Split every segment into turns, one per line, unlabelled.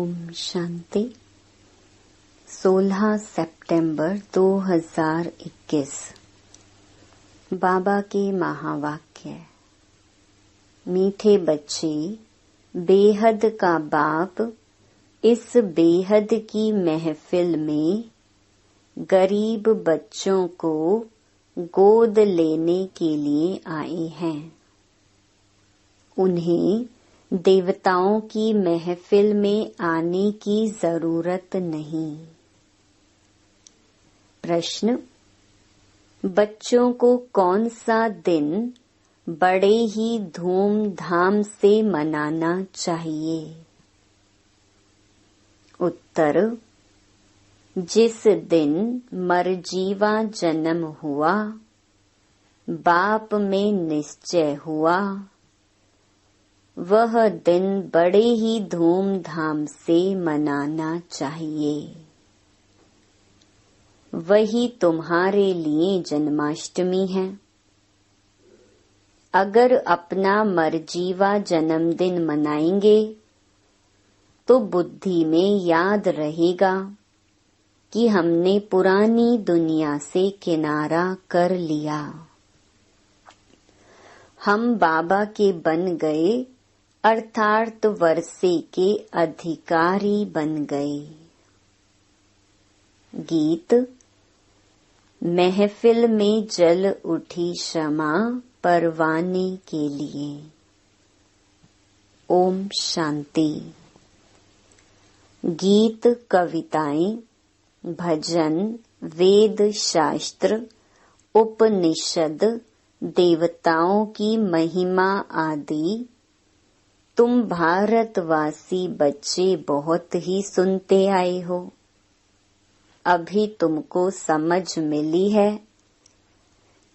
ओम शांति। 16 सितंबर 2021। बाबा के महावाक्य। मीठे बच्चे, बेहद का बाप इस बेहद की महफिल में गरीब बच्चों को गोद लेने के लिए आए हैं। उन्हें देवताओं की महफिल में आने की जरूरत नहीं। प्रश्न: बच्चों को कौन सा दिन बड़े ही धूमधाम से मनाना चाहिए? उत्तर: जिस दिन मरजीवा जन्म हुआ, बाप में निश्चय हुआ, वह दिन बड़े ही धूमधाम से मनाना चाहिए। वही तुम्हारे लिए जन्माष्टमी है। अगर अपना मरजीवा जन्मदिन मनाएंगे तो बुद्धि में याद रहेगा कि हमने पुरानी दुनिया से किनारा कर लिया। हम बाबा के बन गए, अर्थात वर्षे के अधिकारी बन गए। गीत। महफिल में जल उठी शमा परवाने के लिए। ओम शांति। गीत, कविताएं, भजन, वेद शास्त्र, उपनिषद, देवताओं की महिमा आदि तुम भारतवासी बच्चे बहुत ही सुनते आए हो। अभी तुमको समझ मिली है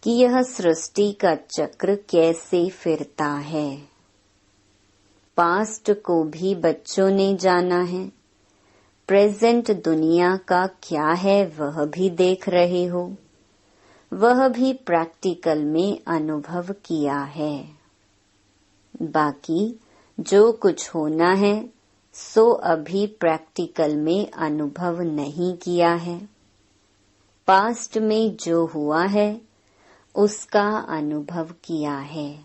कि यह सृष्टि का चक्र कैसे फिरता है। पास्ट को भी बच्चों ने जाना है। प्रेजेंट दुनिया का क्या है वह भी देख रहे हो। वह भी प्रैक्टिकल में अनुभव किया है। बाकी जो कुछ होना है सो अभी प्रैक्टिकल में अनुभव नहीं किया है। पास्ट में जो हुआ है उसका अनुभव किया है।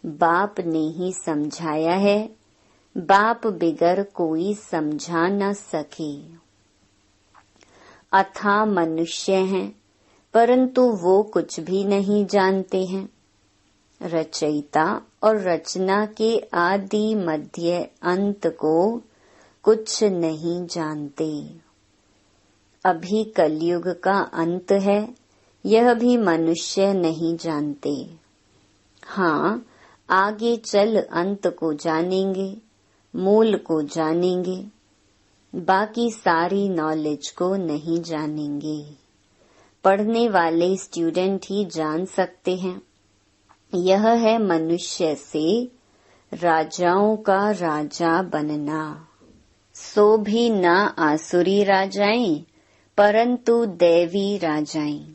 बाप ने ही समझाया है, बाप बिगर कोई समझा न सके। अथाह मनुष्य हैं, परंतु वो कुछ भी नहीं जानते हैं। रचयिता और रचना के आदि मध्य अंत को कुछ नहीं जानते। अभी कलयुग का अंत है, यह भी मनुष्य नहीं जानते। हाँ, आगे चल अंत को जानेंगे, मूल को जानेंगे, बाकी सारी नॉलेज को नहीं जानेंगे। पढ़ने वाले स्टूडेंट ही जान सकते हैं। यह है मनुष्य से राजाओं का राजा बनना। सो भी न आसुरी राजाएं, परंतु दैवी राजाएं,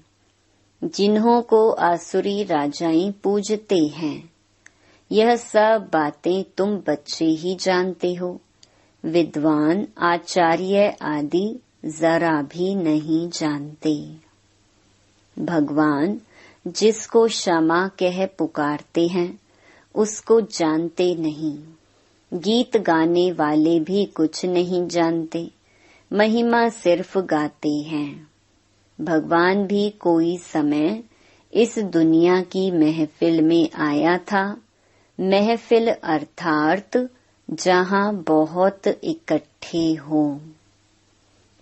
जिन्हों को आसुरी राजाएं पूजते हैं। यह सब बातें तुम बच्चे ही जानते हो। विद्वान, आचार्य आदि जरा भी नहीं जानते। भगवान जिसको क्षमा कह पुकारते हैं उसको जानते नहीं। गीत गाने वाले भी कुछ नहीं जानते, महिमा सिर्फ गाते हैं। भगवान भी कोई समय इस दुनिया की महफिल में आया था। महफिल अर्थात जहाँ बहुत इकट्ठे हो।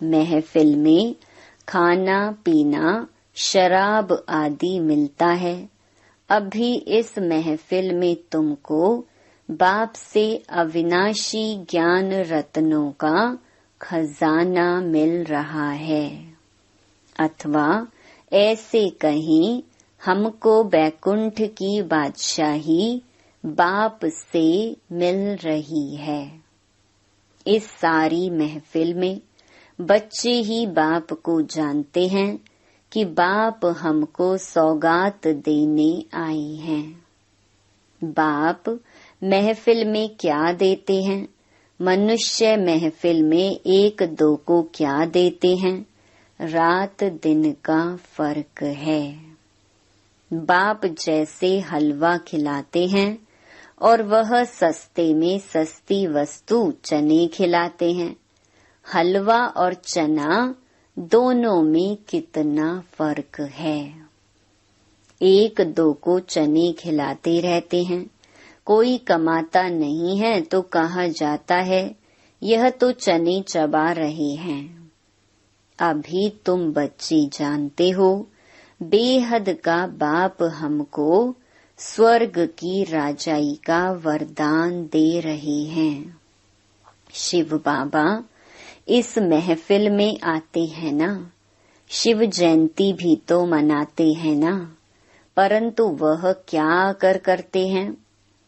महफिल में खाना पीना, शराब आदि मिलता है। अभी इस महफिल में तुमको बाप से अविनाशी ज्ञान रत्नों का खजाना मिल रहा है। अथवा ऐसे कहीं, हमको बैकुंठ की बादशाही बाप से मिल रही है। इस सारी महफिल में बच्चे ही बाप को जानते हैं कि बाप हमको सौगात देने आए हैं। बाप महफिल में क्या देते हैं मनुष्य महफिल में एक दो को क्या देते हैं, रात दिन का फर्क है। बाप जैसे हलवा खिलाते हैं और वह सस्ते में सस्ती वस्तु चने खिलाते हैं। हलवा और चना दोनों में कितना फर्क है। एक दो को चने खिलाते रहते हैं, कोई कमाता नहीं है तो कहा जाता है यह तो चने चबा रहे हैं। अभी तुम बच्चे जानते हो, बेहद का बाप हमको स्वर्ग की राजाई का वरदान दे रहे हैं। शिव बाबा इस महफिल में आते हैं ना, शिव जयंती भी तो मनाते हैं ना, परंतु वह क्या करते हैं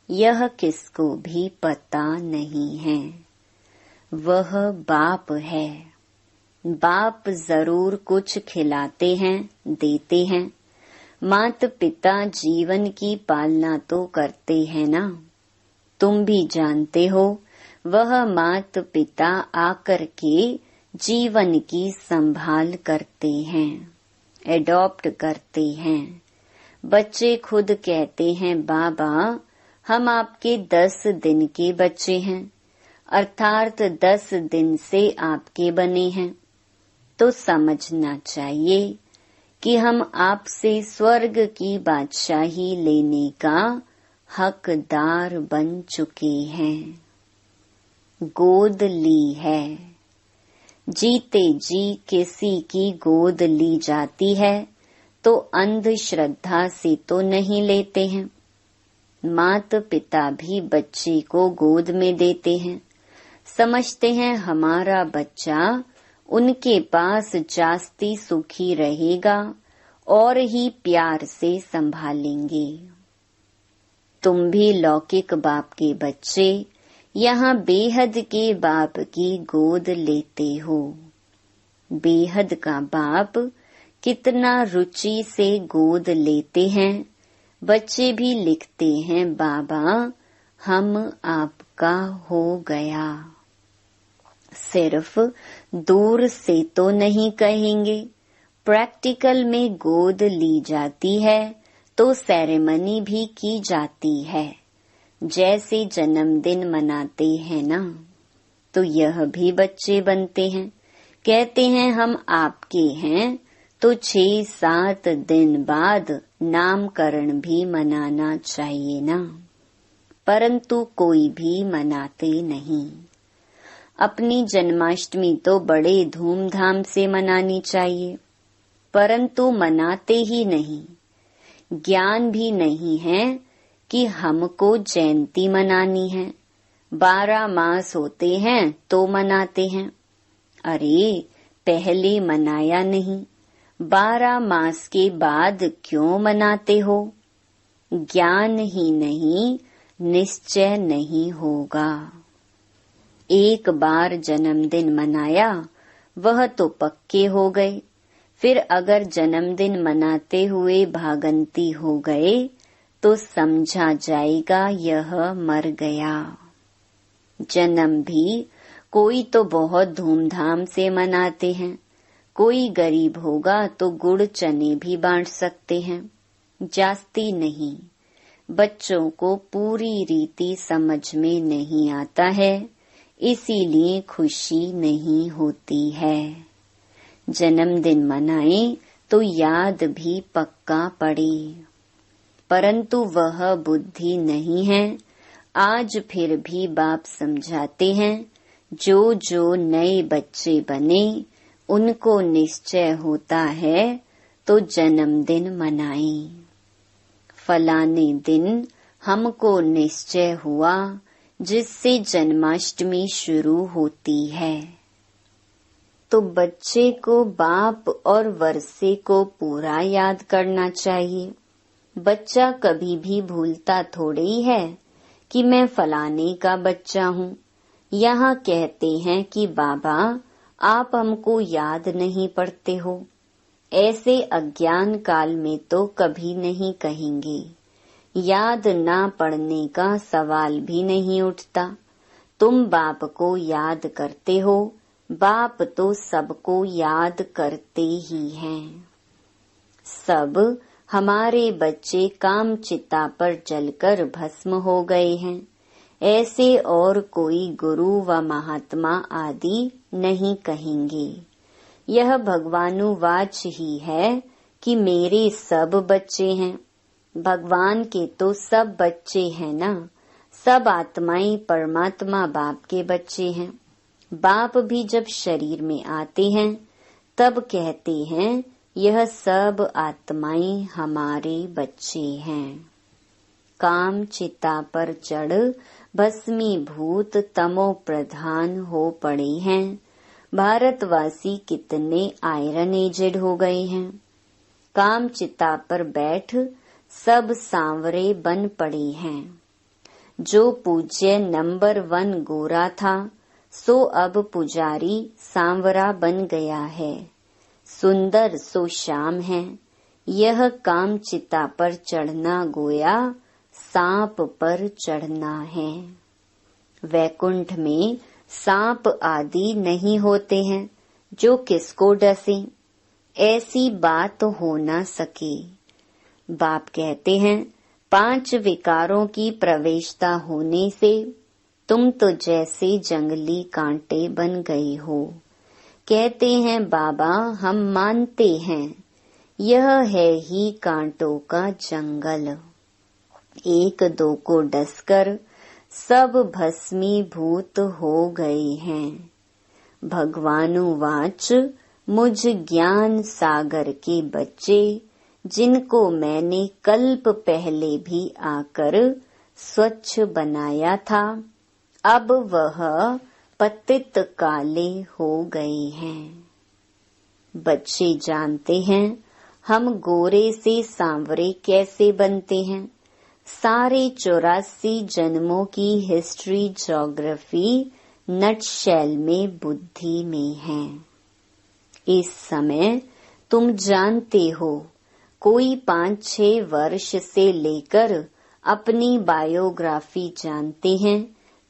यह किसको भी पता नहीं है। वह बाप है। बाप जरूर कुछ खिलाते हैं, देते हैं। माता पिता जीवन की पालना तो करते हैं ना। तुम भी जानते हो वह माता पिता आकर के जीवन की संभाल करते हैं, एडॉप्ट करते हैं। बच्चे खुद कहते हैं बाबा हम आपके 10 दिन के बच्चे हैं, अर्थात 10 दिन से आपके बने हैं। तो समझना चाहिए कि हम आपसे स्वर्ग की बादशाही लेने का हकदार बन चुके हैं। गोद ली है। जीते जी किसी की गोद ली जाती है तो अंधश्रद्धा से तो नहीं लेते हैं। माता पिता भी बच्चे को गोद में देते हैं, समझते हैं हमारा बच्चा उनके पास जास्ती सुखी रहेगा और ही प्यार से संभालेंगे। तुम भी लौकिक बाप के बच्चे यहाँ बेहद के बाप की गोद लेते हो। बेहद का बाप कितना रुचि से गोद लेते हैं। बच्चे भी लिखते हैं बाबा हम आपका हो गया। सिर्फ दूर से तो नहीं कहेंगे, प्रैक्टिकल में गोद ली जाती है तो सेरेमनी भी की जाती है। जैसे जन्मदिन मनाते हैं ना, तो यह भी बच्चे बनते हैं, कहते हैं हम आपके हैं, तो 6-7 दिन बाद नामकरण भी मनाना चाहिए ना, परंतु कोई भी मनाते नहीं। अपनी जन्माष्टमी तो बड़े धूमधाम से मनानी चाहिए, परंतु मनाते ही नहीं। ज्ञान भी नहीं है कि हमको जयंती मनानी है। 12 मास होते हैं तो मनाते हैं। अरे पहले मनाया नहीं, 12 मास के बाद क्यों मनाते हो? ज्ञान ही नहीं, निश्चय नहीं होगा। एक बार जन्मदिन मनाया वह तो पक्के हो गए, फिर अगर जन्मदिन मनाते हुए भागंती हो गए तो समझा जाएगा यह मर गया। जन्म भी कोई तो बहुत धूमधाम से मनाते हैं, कोई गरीब होगा तो गुड़ चने भी बांट सकते हैं, जास्ती नहीं। बच्चों को पूरी रीति समझ में नहीं आता है, इसीलिए खुशी नहीं होती है। जन्मदिन मनाएं तो याद भी पक्का पड़े, परंतु वह बुद्धि नहीं है। आज फिर भी बाप समझाते हैं, जो जो नए बच्चे बने उनको निश्चय होता है तो जन्मदिन मनाएं। फलाने दिन हमको निश्चय हुआ जिससे जन्माष्टमी शुरू होती है, तो बच्चे को बाप और वर्षे को पूरा याद करना चाहिए। बच्चा कभी भी भूलता थोड़े ही है कि मैं फलाने का बच्चा हूँ। यहाँ कहते हैं कि बाबा आप हमको याद नहीं पड़ते हो। ऐसे अज्ञान काल में तो कभी नहीं कहेंगे। याद ना पड़ने का सवाल भी नहीं उठता। तुम बाप को याद करते हो, बाप तो सबको याद करते ही हैं। सब हमारे बच्चे काम चिता पर जलकर भस्म हो गए हैं। ऐसे और कोई गुरु व महात्मा आदि नहीं कहेंगे। यह भगवानुवाच ही है कि मेरे सब बच्चे हैं। भगवान के तो सब बच्चे हैं ना। सब आत्माएं परमात्मा बाप के बच्चे हैं। बाप भी जब शरीर में आते हैं तब कहते हैं यह सब आत्माएं हमारे बच्चे हैं। काम चिता पर चढ़ भस्मीभूत तमो प्रधान हो पड़े हैं। भारतवासी कितने आयरन एजेड हो गए हैं। काम चिता पर बैठ सब सांवरे बन पड़े हैं। जो पूज्य नंबर 1 गोरा था सो अब पुजारी सांवरा बन गया है। सुंदर सो श्याम है। यह काम चिता पर चढ़ना गोया सांप पर चढ़ना है। वैकुंठ में सांप आदि नहीं होते हैं जो किसको डसे। ऐसी बात हो न सके। बाप कहते हैं 5 विकारों की प्रवेशता होने से तुम तो जैसे जंगली कांटे बन गए हो। कहते हैं बाबा हम मानते हैं यह है ही कांटों का जंगल। 1-2 को डसकर सब भस्मीभूत हो गए हैं। भगवानुवाच मुझ ज्ञान सागर के बच्चे जिनको मैंने कल्प पहले भी आकर स्वच्छ बनाया था, अब वह पतित काले हो गए हैं। बच्चे जानते हैं हम गोरे से सांवरे कैसे बनते हैं। सारे 84 जन्मों की हिस्ट्री ज्योग्राफी नटशेल में बुद्धि में है। इस समय तुम जानते हो कोई 5-6 वर्ष से लेकर अपनी बायोग्राफी जानते हैं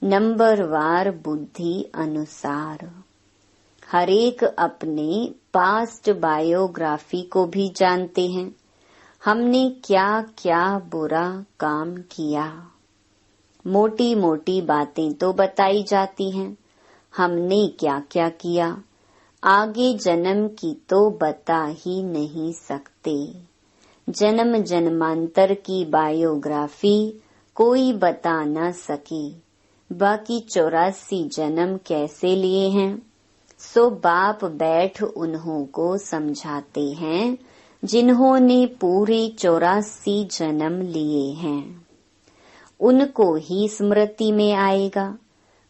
नंबरवार बुद्धि अनुसार। हरेक अपने पास्ट बायोग्राफी को भी जानते हैं। हमने क्या क्या बुरा काम किया। मोटी मोटी बातें तो बताई जाती हैं। हमने क्या क्या किया आगे जन्म की तो बता ही नहीं सकते। जन्म जन्मांतर की बायोग्राफी कोई बता न सके। बाकी 84 जन्म कैसे लिए हैं सो बाप बैठ उन्हों को समझाते हैं जिन्होंने पूरे 84 जन्म लिए हैं। उनको ही स्मृति में आएगा।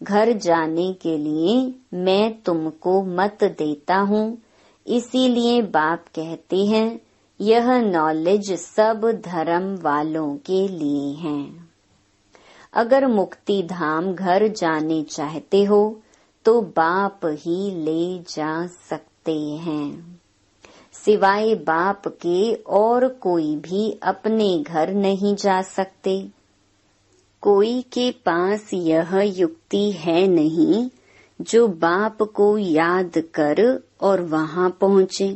घर जाने के लिए मैं तुमको मत देता हूँ। इसीलिए बाप कहते हैं यह नॉलेज सब धर्म वालों के लिए है। अगर मुक्ति धाम घर जाने चाहते हो तो बाप ही ले जा सकते हैं। सिवाय बाप के और कोई भी अपने घर नहीं जा सकते। कोई के पास यह युक्ति है नहीं जो बाप को याद कर और वहां पहुँचे।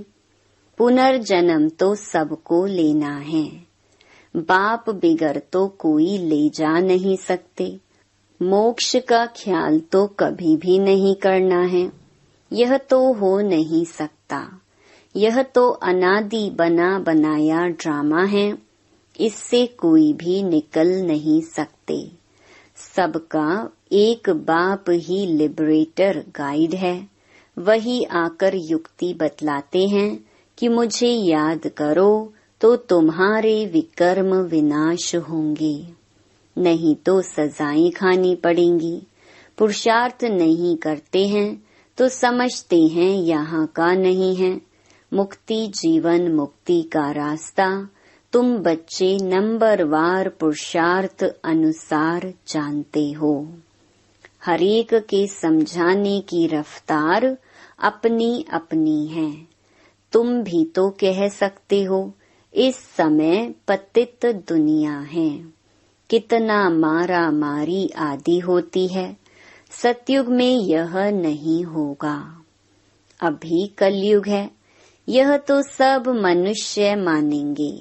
पुनर्जन्म तो सबको लेना है। बाप बिगर तो कोई ले जा नहीं सकते। मोक्ष का ख्याल तो कभी भी नहीं करना है। यह तो हो नहीं सकता। यह तो अनादि बना बनाया ड्रामा है। इससे कोई भी निकल नहीं सकते। सबका एक बाप ही लिबरेटर गाइड है। वही आकर युक्ति बतलाते हैं कि मुझे याद करो तो तुम्हारे विकर्म विनाश होंगे, नहीं तो सजाएं खानी पड़ेंगी। पुरुषार्थ नहीं करते हैं तो समझते हैं यहाँ का नहीं है। मुक्ति जीवन मुक्ति का रास्ता तुम बच्चे नंबरवार पुरुषार्थ अनुसार जानते हो। हरेक के समझाने की रफ्तार अपनी अपनी है। तुम भी तो कह सकते हो इस समय पतित दुनिया है। कितना मारा मारी आदि होती है। सतयुग में यह नहीं होगा। अभी कलयुग है, यह तो सब मनुष्य मानेंगे।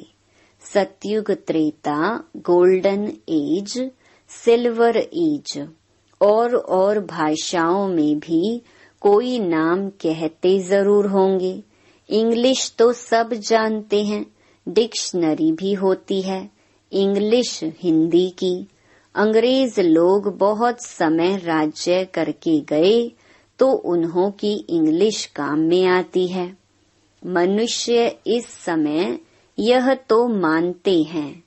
Satyug, Treta, golden age, silver age और भाषाओं में भी कोई नाम कहते जरूर होंगे। इंग्लिश तो सब जानते हैं, डिक्शनरी भी होती है इंग्लिश हिंदी की। अंग्रेज लोग बहुत समय राज्य करके गए तो उन्हों की इंग्लिश काम में आती है। मनुष्य इस समय यह तो मानते हैं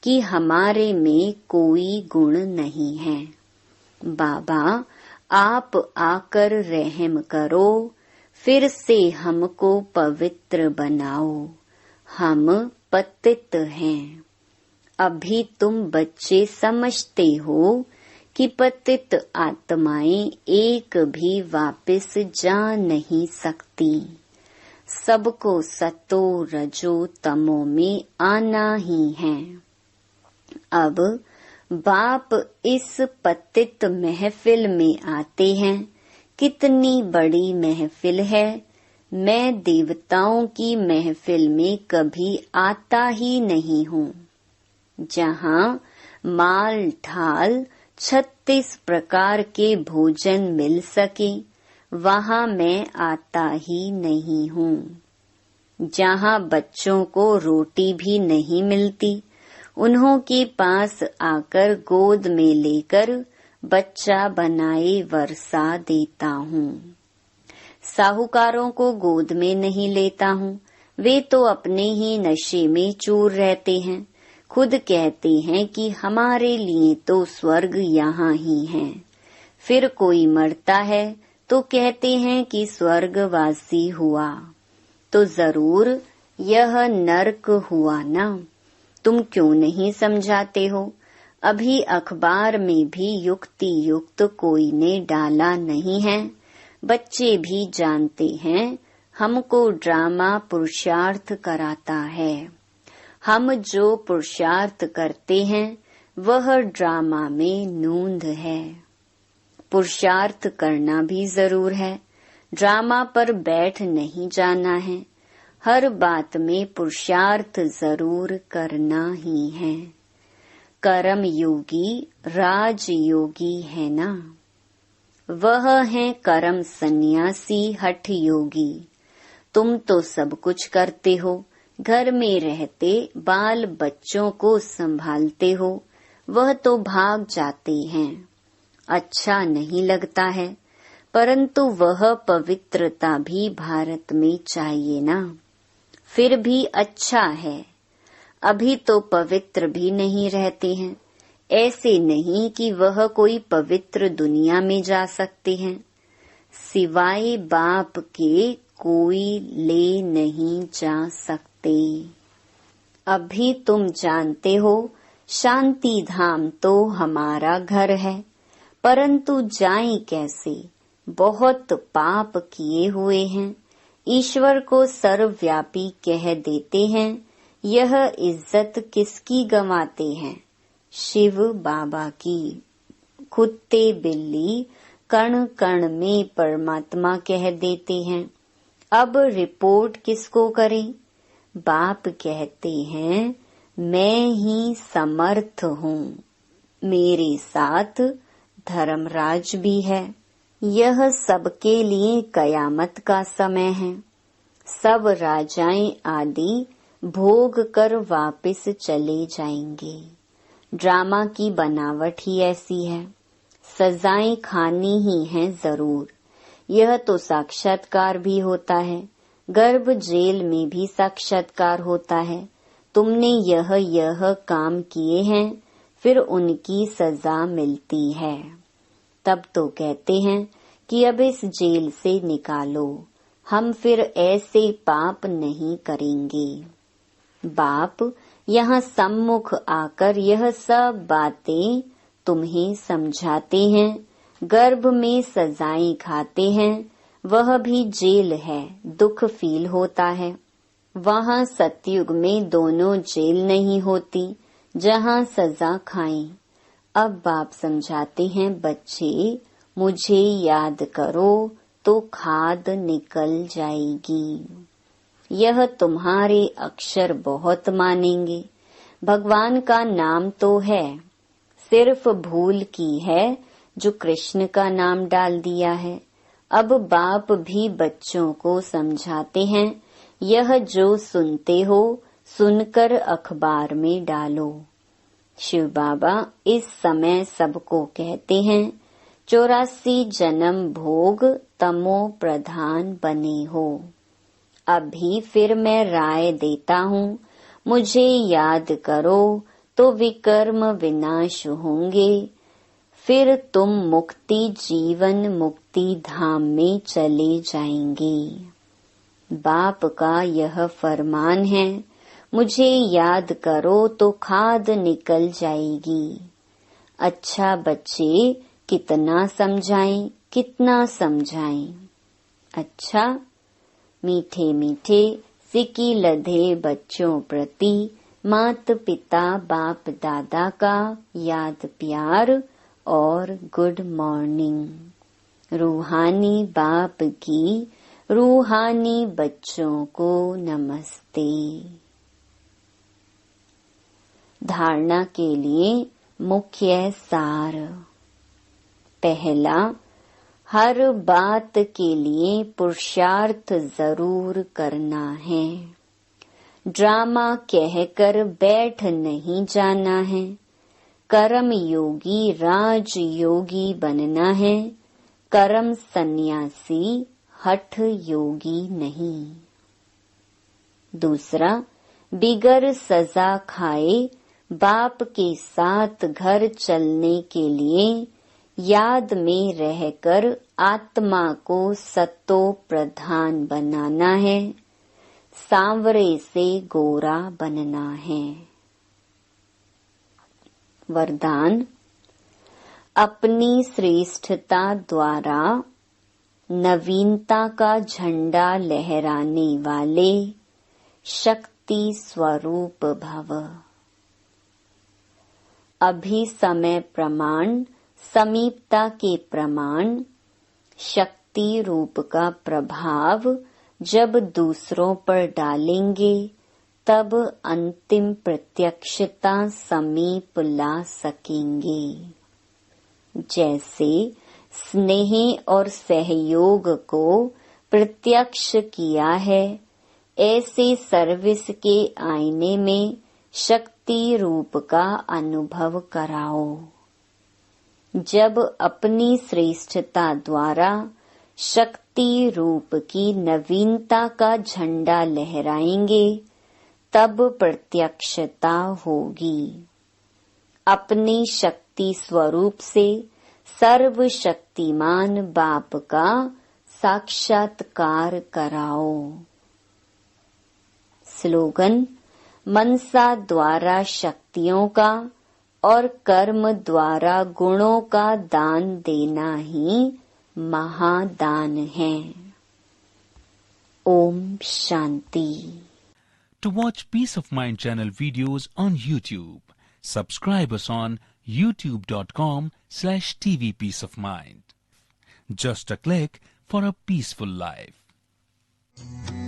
कि हमारे में कोई गुण नहीं है। बाबा, आप आकर रहम करो, फिर से हमको पवित्र बनाओ। हम पतित हैं। अभी तुम बच्चे समझते हो कि पतित आत्माएं एक भी वापस जा नहीं सकती। सबको सतो रजो तमो में आना ही है। अब बाप इस पतित महफिल में आते हैं। कितनी बड़ी महफिल है। मैं देवताओं की महफिल में कभी आता ही नहीं हूँ, जहाँ माल ढाल 36 प्रकार के भोजन मिल सके, वहाँ मैं आता ही नहीं हूँ। जहाँ बच्चों को रोटी भी नहीं मिलती, उन्हों के पास आकर गोद में लेकर बच्चा बनाए वर्षा देता हूँ। साहूकारों को गोद में नहीं लेता हूँ, वे तो अपने ही नशे में चूर रहते हैं। खुद कहते हैं कि हमारे लिए तो स्वर्ग यहाँ ही है। फिर कोई मरता है तो कहते हैं कि स्वर्गवासी हुआ, तो जरूर यह नरक हुआ ना। तुम क्यों नहीं समझाते हो? अभी अखबार में भी युक्ति युक्त कोई ने डाला नहीं है। बच्चे भी जानते हैं हमको ड्रामा पुरुषार्थ कराता है। हम जो पुरुषार्थ करते हैं वह ड्रामा में नूंद है। पुरुषार्थ करना भी जरूर है, ड्रामा पर बैठ नहीं जाना है। हर बात में पुरुषार्थ जरूर करना ही है। कर्म योगी राज योगी है ना, वह है कर्म सन्यासी हठ योगी। तुम तो सब कुछ करते हो, घर में रहते बाल बच्चों को संभालते हो, वह तो भाग जाते हैं। अच्छा नहीं लगता है, परंतु वह पवित्रता भी भारत में चाहिए ना। फिर भी अच्छा है। अभी तो पवित्र भी नहीं रहते हैं। ऐसे नहीं कि वह कोई पवित्र दुनिया में जा सकते हैं। सिवाय बाप के कोई ले नहीं जा सकते। अभी तुम जानते हो शांति धाम तो हमारा घर है, परंतु जाएं कैसे? बहुत पाप किए हुए हैं। ईश्वर को सर्वव्यापी कह देते हैं, यह इज्जत किसकी गंवाते हैं? शिव बाबा की। कुत्ते बिल्ली कण कण में परमात्मा कह देते हैं। अब रिपोर्ट किसको करें? बाप कहते हैं मैं ही समर्थ हूँ, मेरे साथ धर्मराज भी है। यह सबके लिए कयामत का समय है। सब राजाएं आदि भोग कर वापस चले जाएंगे। ड्रामा की बनावट ही ऐसी है। सजाएं खानी ही हैं जरूर। यह तो साक्षात्कार भी होता है, गर्भ जेल में भी साक्षात्कार होता है। तुमने यह काम किए हैं, फिर उनकी सजा मिलती है। तब तो कहते हैं कि अब इस जेल से निकालो, हम फिर ऐसे पाप नहीं करेंगे। बाप यहाँ सम्मुख आकर यह सब बातें तुम्हें समझाते हैं। गर्भ में सजाएं खाते हैं, वह भी जेल है, दुख फील होता है। वहाँ सतयुग में दोनों जेल नहीं होती जहाँ सजा खाएं। अब बाप समझाते हैं बच्चे मुझे याद करो तो खाद निकल जाएगी। यह तुम्हारे अक्षर बहुत मानेंगे। भगवान का नाम तो है, सिर्फ भूल की है जो कृष्ण का नाम डाल दिया है। अब बाप भी बच्चों को समझाते हैं, यह जो सुनते हो सुनकर अखबार में डालो। शिव बाबा इस समय सबको कहते हैं 84 जन्म भोग तमो प्रधान बने हो। अभी फिर मैं राय देता हूँ, मुझे याद करो तो विकर्म विनाश होंगे। फिर तुम मुक्ति जीवन मुक्ति धाम में चले जाएंगे। बाप का यह फरमान है, मुझे याद करो तो खाद निकल जाएगी। अच्छा बच्चे, कितना समझाएं कितना समझाएं। अच्छा, मीठे मीठे सिकी लधे बच्चों प्रति मात पिता बाप दादा का याद प्यार और गुड मॉर्निंग। रूहानी बाप की रूहानी बच्चों को नमस्ते। धारणा के लिए मुख्य सार। पहला, हर बात के लिए पुरुषार्थ जरूर करना है। ड्रामा कहकर बैठ नहीं जाना है। कर्म योगी राज योगी बनना है। कर्म सन्यासी हठ योगी नहीं। दूसरा, बिगर सजा खाए बाप के साथ घर चलने के लिए याद में रहकर आत्मा को सतो प्रधान बनाना है। सांवरे से गोरा बनना है। वरदान, अपनी श्रेष्ठता द्वारा नवीनता का झंडा लहराने वाले शक्ति स्वरूप भव। अभी समय प्रमाण समीपता के प्रमाण शक्ति रूप का प्रभाव जब दूसरों पर डालेंगे तब अंतिम प्रत्यक्षता समीप ला सकेंगे। जैसे स्नेह और सहयोग को प्रत्यक्ष किया है, ऐसे सर्विस के आईने में शक्ति रूप का अनुभव कराओ। जब अपनी श्रेष्ठता द्वारा शक्ति रूप की नवीनता का झंडा लहराएंगे तब प्रत्यक्षता होगी। अपने शक्ति स्वरूप से सर्वशक्तिमान बाप का साक्षात्कार कराओ। स्लोगन, मनसा द्वारा शक्तियों का और कर्म द्वारा गुणों का दान देना ही महादान है। Om Shanti.
To watch Peace of Mind channel videos on YouTube, subscribe us on youtube.com/TV Peace of Mind. Just a click for a peaceful life.